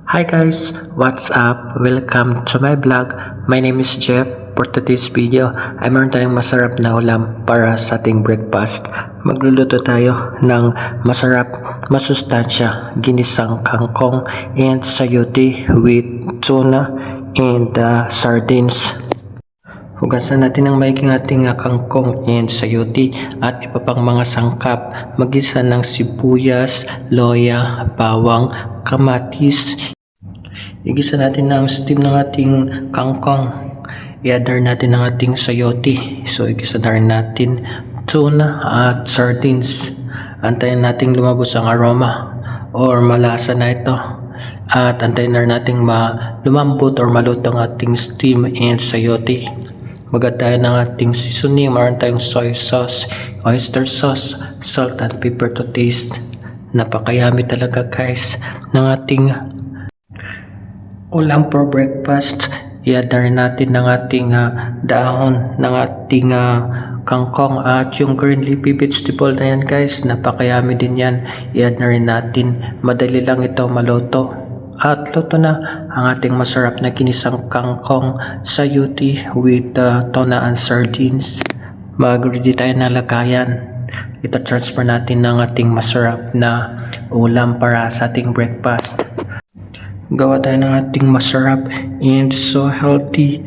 Hi guys, what's up? Welcome to my vlog. My name is Jeff. For today's video ay meron tayong masarap na ulam para sa ating breakfast. Magluluto tayo ng masarap, masustansya, ginisang kangkong and sayote with tuna and sardines. Hugasan natin ng maigi ating kangkong and sayote at iba pang mga sangkap. Magisa ng sibuyas, loya, bawang, kamatis. Igisa natin ang steam ng ating kangkong. I-adder natin ang ating sayote. So igisa na rin natin tuna at sardines. Antayin natin lumabos ang aroma or malasa na ito. At antayin na rin natin lumambot or maluto ang ating steam and sayote. Magad tayo ng ating seasoning. Meron tayong soy sauce, oyster sauce, salt and pepper to taste. Napakayami talaga guys ng ating ulam for breakfast. I-adder natin ng ating dahon ng ating kangkong at yung green leafy vegetable na yan guys. Napakayami din yan. I-add na rin natin. Madali lang ito maluto. At luto na ang ating masarap na ginisang kangkong sayote with tuna and sardines. Mag-ready tayo na lagayan. Ito transfer natin ng ating masarap na ulam para sa ating breakfast. Gawa tayo ng ating masarap and so healthy.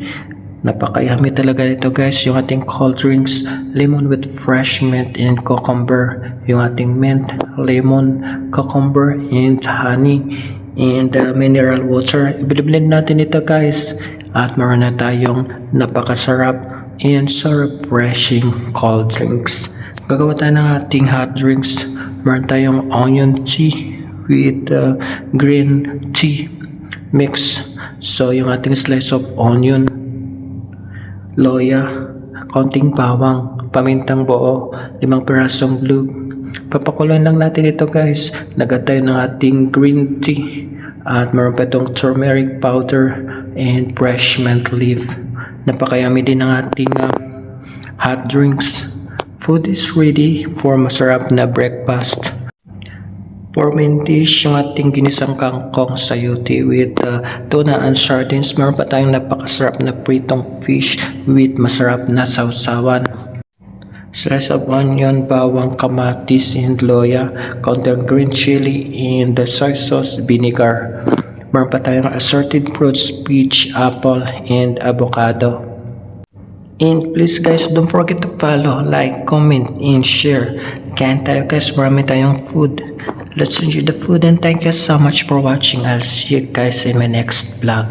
Napakayami talaga ito guys. Yung ating cold drinks, lemon with fresh mint and cucumber. Yung ating mint, lemon, cucumber, and honey. And mineral water. I-blend natin ito guys. At meron na tayong napakasarap and so refreshing cold drinks. Gagawa tayo ng ating hot drinks. Meron tayong onion tea with green tea mix. So yung ating slice of onion, loya, konting bawang, pamintang buo, 5 pirasong glue. Papakuloyin lang natin ito guys. Nagad tayo ng ating green tea at meron pa itong turmeric powder and fresh mint leaf. Napakayami din ng ating hot drinks. Food is ready for masarap na breakfast. For main dish, yung ating ginisang kangkong sayote with tuna and sardines. Meron pa tayong napakasarap na pritong fish with masarap na sausawan. Slice of onion, bawang, kamatis, and loya. Counter green chili and soy sauce vinegar. Meron pa tayong assorted fruits, peach, apple, and avocado. And please guys, don't forget to follow, like, comment, and share. Kain tayo guys, marami tayong food. Let's enjoy the food and thank you so much for watching. I'll see you guys in my next vlog.